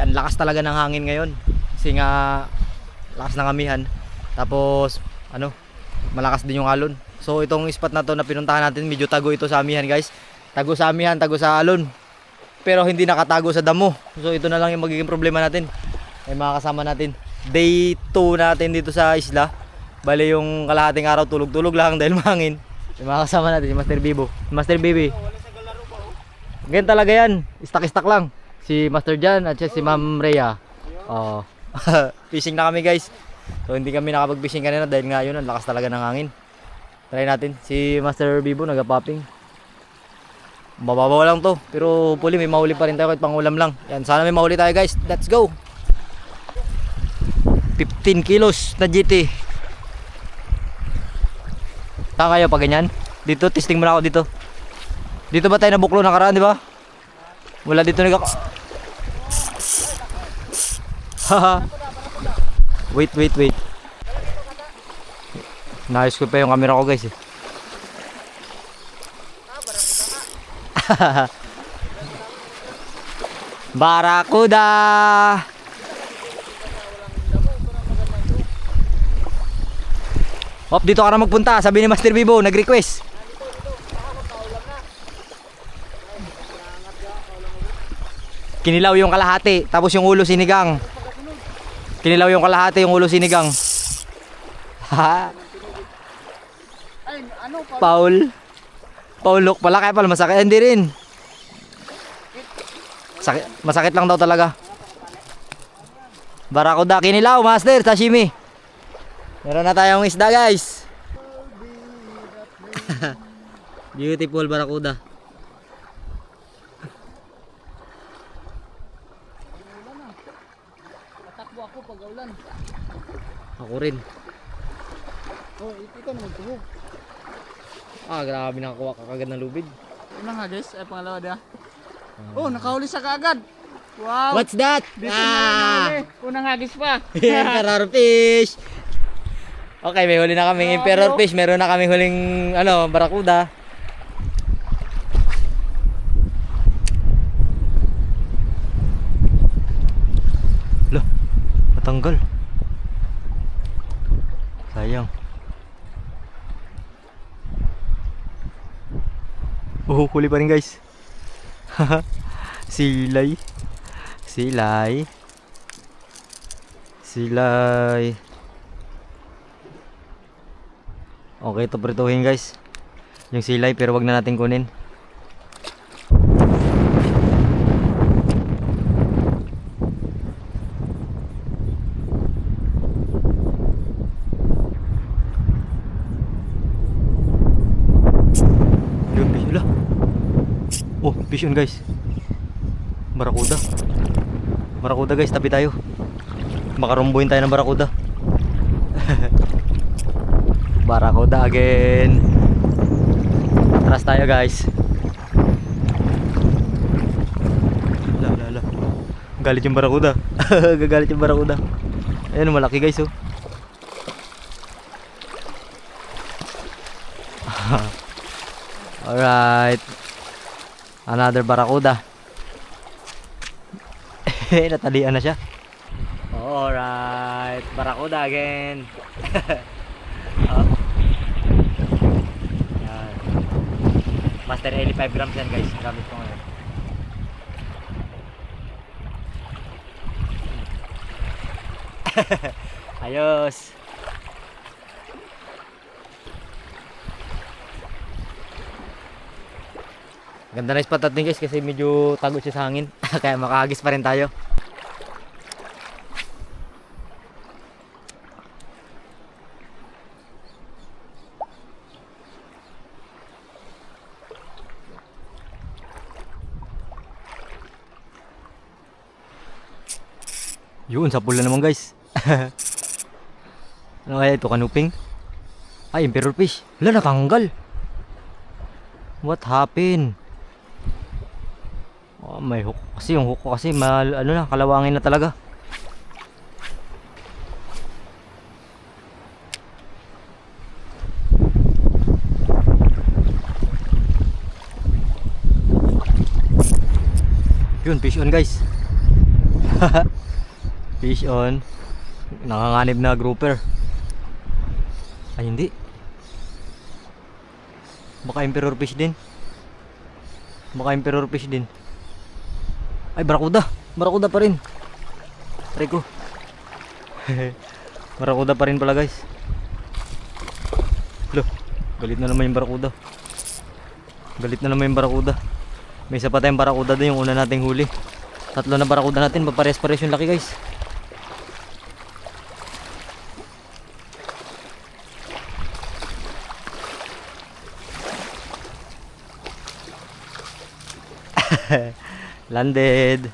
Ang lakas talaga ng hangin ngayon. Kasi nga lakas ng amihan. Tapos ano, malakas din yung alon. So itong spot na to na pinuntahan natin, medyo tago ito sa amihan guys. Tago sa amihan, tago sa alon. Pero hindi nakatago sa damo. So ito na lang yung magiging problema natin. Ay mga kasama natin. Day 2 natin dito sa isla. Bale yung kalahating araw tulog-tulog lang dahil mahangin. Yung mga kasama natin, si Master Bibo, Master Bibi. Ganyan talaga yan. Istak-istak lang. Si Master Jan at si Ma'am Rhea. Oh. Fishing na kami guys. So hindi kami nakapag-fishing kanina dahil nga yun, ang lakas talaga ng hangin. Try natin. Si Master Bibo nag-popping. Mababaw lang to. Pero hopefully may mahuli pa rin tayo kahit pangulam lang. Yan, sana may mahuli tayo guys. Let's go! 15 kilos na GT. Saan kayo pag ganyan? Dito, testing muna ako dito. Dito ba tayo nabuklo nakaraan, di ba? Wala dito nag Haha. Wait. Naayos ko pa yung camera ko guys eh. Barakuda. Hop, dito ka na magpunta, sabi ni Master Bibo, nag-request. Kinilaw yung kalahati, tapos yung ulo sinigang. Kinilaw yung kalahati, yung ulo sinigang. Ha? Paul. Paul look pala, kaya pala masakit. Hindi rin. Masakit lang daw talaga. Barakuda, kinilaw, Master, sashimi. Meron na tayong isda guys. Beautiful barakuda. Tatakbo ako pag ulan. Ako rin. Oh, ikaw naman tuhog. Grabe nakakuha ka kagad ng lubid. Unang hagis, ay pangalawa dia. Oh, nakahuli sa kaagad. Wow. What's that? Dito na nahuli. Unang hagis pa. Emperor fish. Okay, may huli na kaming emperor fish. Meron na kaming huling barakuda. Loh, natanggal. Sayang. Oh, huli pa rin guys. Silay. Okay, ito prituhin guys. Yung silay pero wag na natin kunin. Yun, fish. Wala. Oh, fish yun guys. Barakuda. Barakuda guys, tabi tayo. Makarumbuin tayo ng barakuda. Barakuda again. Atras tayo guys. La. Galit yung barakuda. Gagalit yung barakuda. Ayan, malaki guys oh. Alright. Another barakuda. Natalian na siya. Alright. Barakuda again. Yan. Master 85 grams yan guys. Gamit ko ngayon. Ayos. Ganda na spot natin guys kasi medyo tagot siya sa hangin. Kaya makahagis pa rin tayo. Yun, sa pula naman guys. Ano kaya ito, kanuping? Ay, emperor fish. Wala, natanggal. What happened? Oh, may hook. Kasi yung hook ko kasi kalawangin na talaga. Yun, fish on guys. Fish on. Nanganganib na grouper. Ay hindi. Baka emperor fish din. Baka emperor fish din. Ay barakuda. Barakuda pa rin. Try ko. Barakuda pa rin pala guys. Loh, galit na naman yung barakuda. Galit na naman yung barakuda. May isa pa tayong barakuda doon, yung una nating huli. Tatlo na barakuda natin, papares-pares yung laki guys. Landed.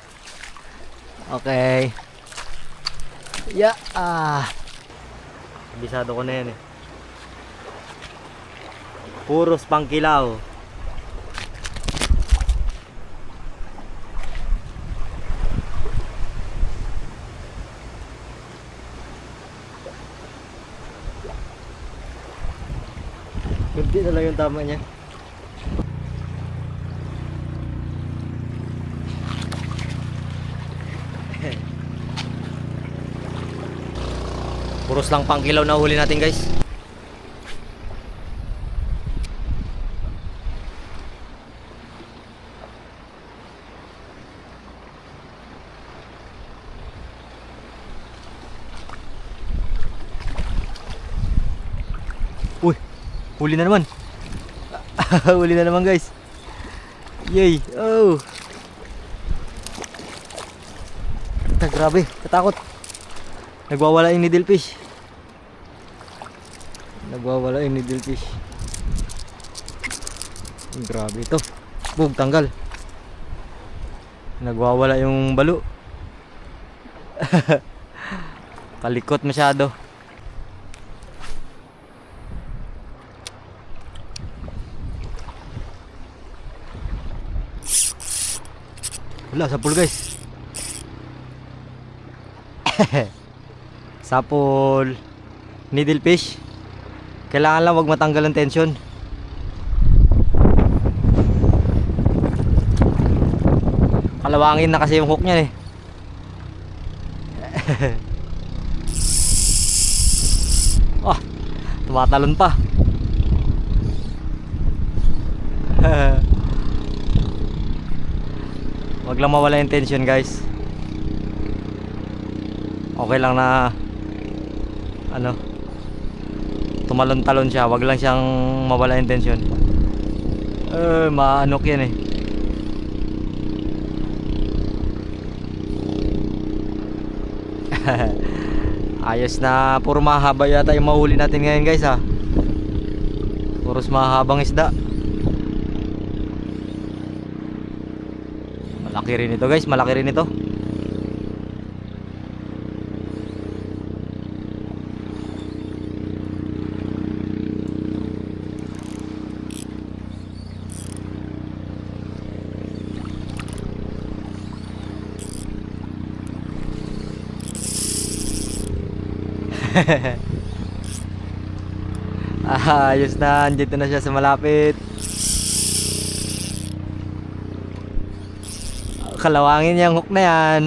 Okay. Yeah. Bisado ko na yan eh. Puros pangkilaw. Kunti na lang yung tama niya. Puros lang pangkilaw na huli natin guys. Uy, huli na naman. Huli na naman guys. Yay, oh. Grabe, katakot. Nagwawala yung needlefish. Nagwawala yung needlefish. Grabe ito. Bug, tanggal. Nagwawala yung balo. Kalikot masyado. Wala, sapul guys. Sapul. Needlefish. Kailangan lang wag matanggal ang tension. Kalawangin na kasi yung hook niya eh. Oh, tumatalon pa. Wag lang mawala yung tension guys. Okay lang na ano, tumalon-talon siya, wag lang siyang mawala yung tension. Maanok yan eh. Ayos na, puro mahaba yata yung mahuli natin ngayon guys ha. Puros mahabang isda. Malaki rin ito guys, malaki rin ito. Ayos na, andito na siya sa malapit. Kalawangin yung hook na yan.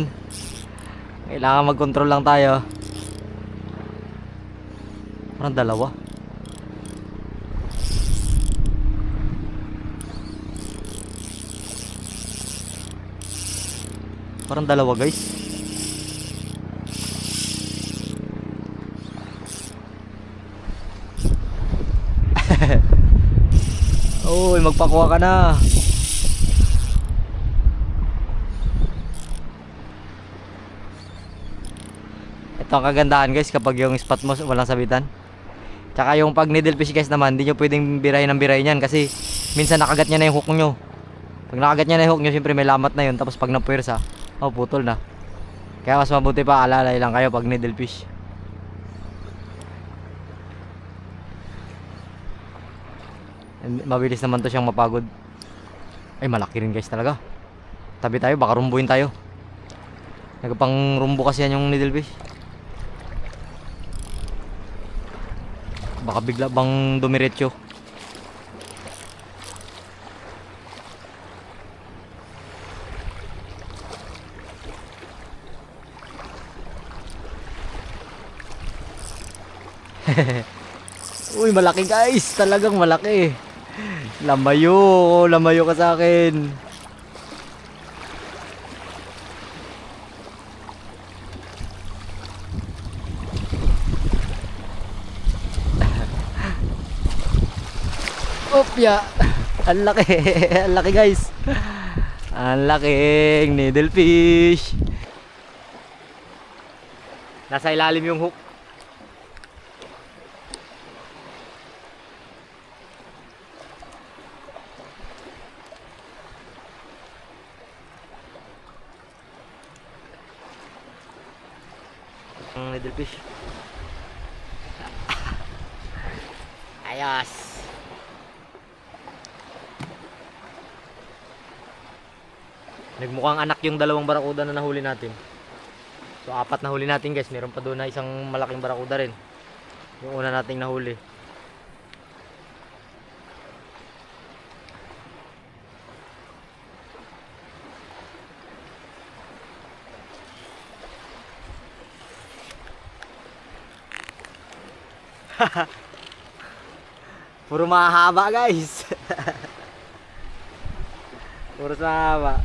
Kailangan mag-control lang tayo. Parang dalawa. Parang dalawa guys. Uy, magpakuha ka na. Ito ang kagandahan guys kapag yung spot mo walang sabitan. Tsaka yung pag needlefish guys naman, hindi nyo pwedeng birahin ng birahin yan kasi minsan nakagat niya na yung hook nyo. Pag nakagat niya na yung hook nyo, syempre may lamat na yun. Tapos pag napuwersa, oh, putol na. Kaya mas mabuti pa, alalay lang kayo pag needlefish. Mabilis naman to siyang mapagod. Ay, malaki rin guys talaga. Tabi tayo, baka rumbuin tayo. Nagpang rumbo kasi yan yung needlefish. Baka bigla bang dumiretso. Uy, malaki guys. Talagang malaki. Lamayo. Lamayo ka sa akin. Opya. Ang laki. Ang laki guys. Ang laking needlefish. Nasa ilalim yung hook. Ang needlefish. Ayos. Nagmukhang anak yung dalawang barakuda na nahuli natin. So 4 na huli natin guys. Meron pa doon na isang malaking barakuda rin. Yung una nating nahuli. Puro mahaba guys. Puro mahaba.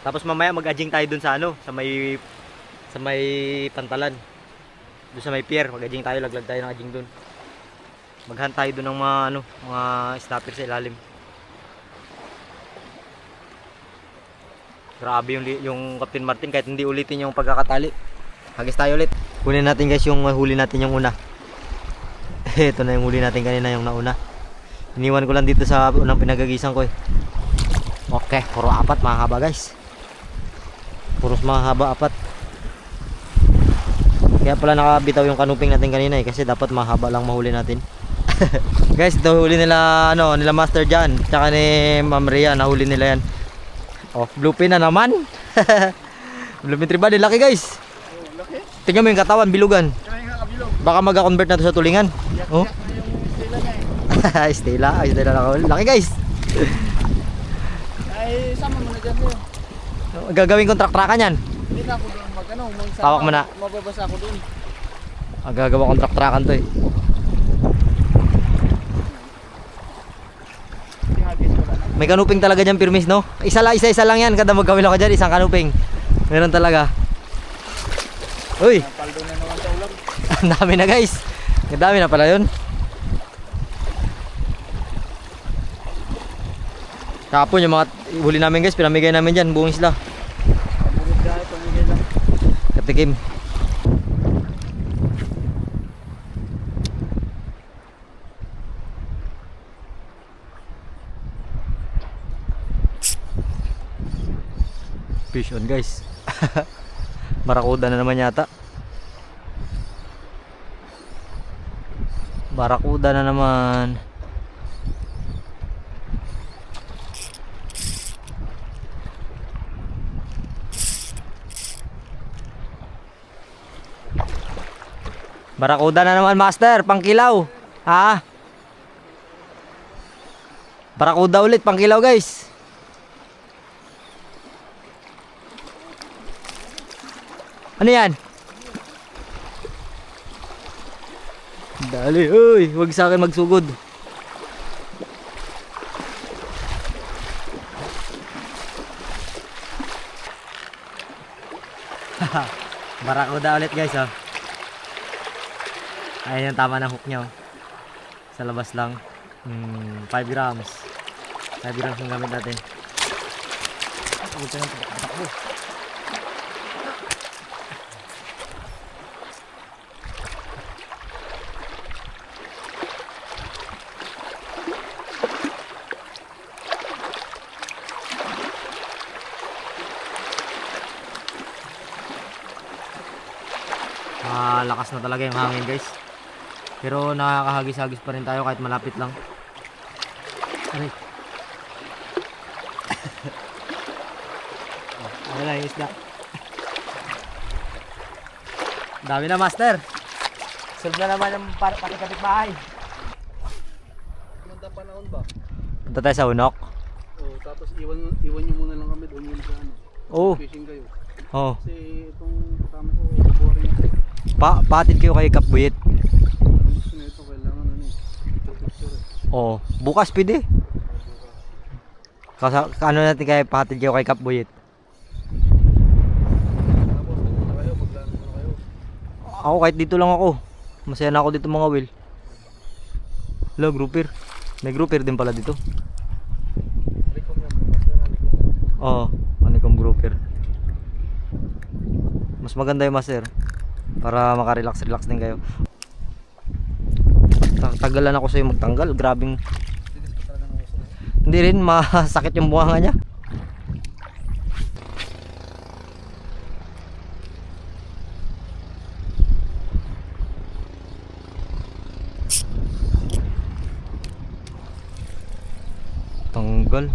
Tapos mamaya mag-adjing tayo dun sa ano, sa may pantalan. Doon sa may pier, mag-adjing tayo, laglag tayo ng adjing dun. Maghunt tayo dun ng mga ano, mga snapper sa ilalim. Grabe yung Captain Martin kahit hindi ulitin yung pagkakatali. Hagis tayo ulit. Kunin natin guys yung huli natin yung una. Ito na yung huli natin kanina, yung nauna. Iniwan ko lang dito sa unang pinagagisan ko eh. Okay, puro 4 mahaba guys. Puros mahaba 4. Kaya pala nakabitaw yung kanuping natin kanina eh, kasi dapat mahaba lang mahuli natin. Guys, ito huli nila ano, nila Master Jan, tsaka ni Ma'am Rhea, nahuli nila yan. Oh, bluefin na naman. Bluefin tribal, laki guys. Oh, laki. Tingnan mo yung katawan, bilugan. Kaya nga kabilog. Baka mag-convert na to sa tulingan. Oh. Yak na yung stila niya eh. Stella nakahuli. Laki guys. Ay, sama mo na dyan sa'yo. Gagawin kong trak-trakan yan. Hindi na ako doon mag-ano. Hawak mo na. Mababasa ako doon. Gagawa kong trak-trakan to eh. Tihagis ko lang. May kanuping talaga dyan, Pirmis, no? Isa lang yan. Kada magkawila ka dyan, isang kanuping. Meron talaga. Uy! Napaldo na naman sa ulam. Ang dami na guys. Ang dami na pala yun. Kapon yung mga huli namin guys, pinamigay namin dyan, buong isla. Pamugod dahil, pamigay lang. Katikim. Fish on guys. Barakuda na naman yata. Barakuda na naman. Barakuda na naman, Master, pangkilaw. Ha? Barakuda ulit, pangkilaw, guys. Ano yan? Dali, uy, wag sa akin magsugod. Barakuda ulit, guys, oh. Ayan yung tama ng hook niya, oh. Sa labas lang. 5 grams. 5 grams yung gamit natin. Lakas na talaga yung hangin guys. Pero nakakahagis-hagis pa rin tayo kahit malapit lang. Aray. Ano lang yung isda. Dami na master. Solve na naman yung pati-kapit bahay. Maganda panahon ba? Punta tayo sa Unok. Oh, tapos iwan nyo muna lang kami doon muna sa ano. Oo. Fishing kayo. Oh. Kasi itong kasama ko, buboring ako. Patid kayo kay Kapbuyet. Gusto na ito, kailangan ano eh. Picture. Oo, bukas pwede. Ano natin kay patid kayo kay Kapbuyet. Tapos, dito na kayo, maglano na kayo. Ako kahit dito lang ako. Masaya na ako dito mga Will. Hello, grouper. May grouper din pala dito. Alikom yan, master, alikom. Oo, Honeycomb grouper. Mas maganda yung master. Para makarelax-relax din kayo. Tagalan ako sa'yo magtanggal. Grabing. Tinis pa talaga ng uso. Hindi rin masakit yung buhanga niya. Tanggal.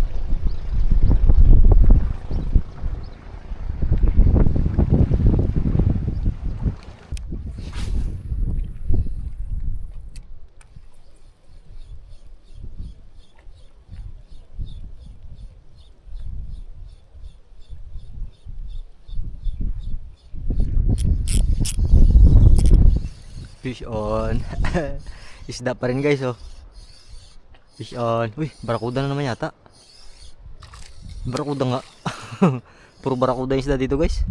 Fish on. Isda pa rin guys oh. Fish on. Uy, barakuda na naman yata. Barakuda nga. Puro barakuda yung isda dito guys.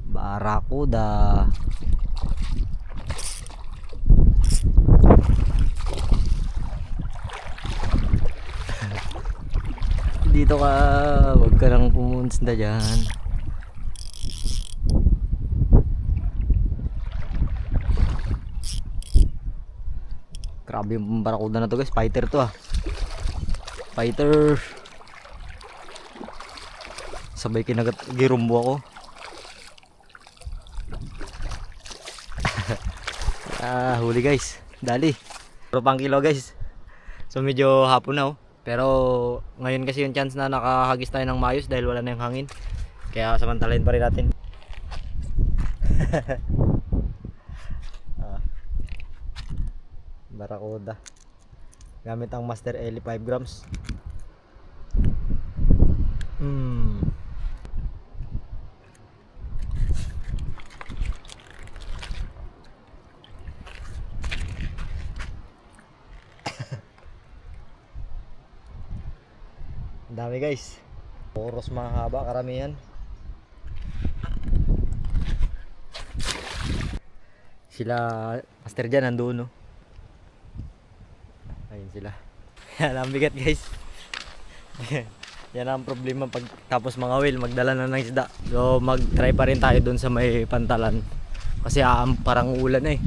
Barakuda. Dito ka. Huwag ka nang pumunta dyan. Grabe yung barakuda na to guys. Fighter to ah. Fighter. Sabay kinagat girumbo ako. Huli guys. Dali. Pero pang kilo guys. So medyo hapon na oh. Pero ngayon kasi yung chance na nakahagis tayo ng mayos dahil wala na yung hangin. Kaya samantalahin pa rin natin. Barakuda. Gamit ang Master Ellie 5 grams. Ang dami guys. Puros mahaba karamihan. Sila Master dyan nandun no. Ayun sila. Yan ang bigat guys. Yan ang problema pag tapos mga Will magdala na ng isda. So mag try pa rin tayo dun sa may pantalan. Kasi parang uulan na eh.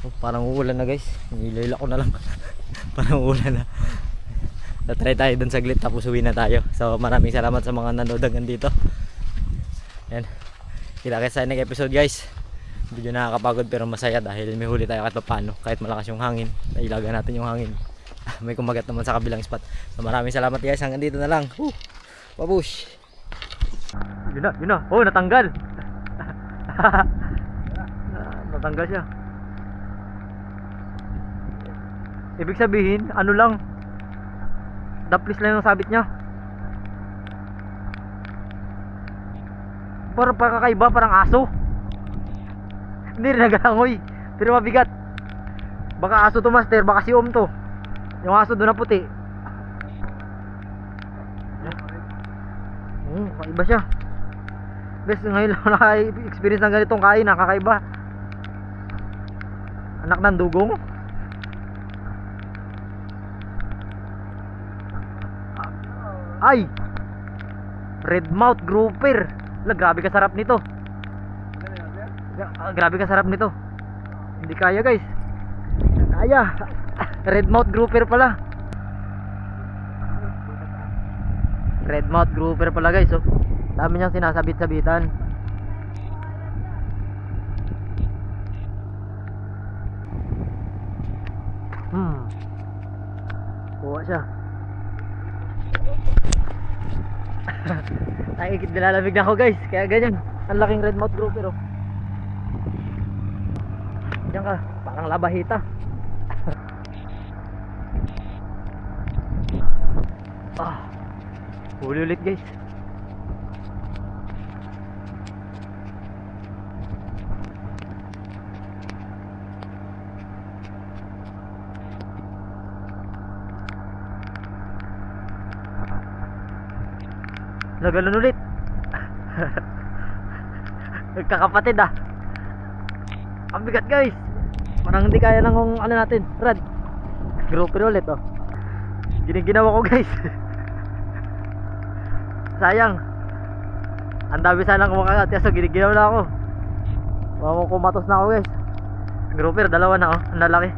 Oh, parang uulan na guys. Nilila ko na lang. Parang uulan na. So try tayo dun saglit tapos uwi na tayo. So maraming salamat sa mga nanood hanggang dito. Yan. Kita-kits tayo ng episode guys. Medyo nakakapagod pero masaya dahil may huli tayo kahit paano. Kahit malakas yung hangin, nailagan natin yung hangin. May kumagat naman sa kabilang spot. So maraming salamat guys, hanggang dito na lang. Babush. Yun na. Oh, natanggal. Natanggal siya. Ibig sabihin, ano lang, daplis lang yung sabit niya. Parang kakaiba, parang aso. Hindi rin nagalangoy, pero mabigat. Baka aso to master, baka si Om to. Yung aso doon na puti. Kakaiba siya. Bes, ngayon lang naka-experience ng ganitong kain, nakakaiba. Anak ng dugong. Ay! Redmouth grouper. Grabe ka sarap nito. Grabe ka sarap nito. Hindi kaya guys. Kaya. Redmouth grouper pala. Redmouth grouper pala guys oh. Dami niyang sinasabit-sabitan. Kuha siya. Ay, nilalamig na ako guys. Kaya ganyan. Ang laking redmouth grouper oh. Diyan ka, parang labahita. Huli ulit guys. Ganun ulit. Nagkakapatid ah. Ang bigat guys. Parang hindi kaya ng ano natin, Brad. Grouper ulit oh. Ginawa ko guys. Sayang. Ang dami sanang kumakagat kaso giniginaw na ako. Kumatos na ako guys. Grouper, dalawa na oh. Ang lalaki.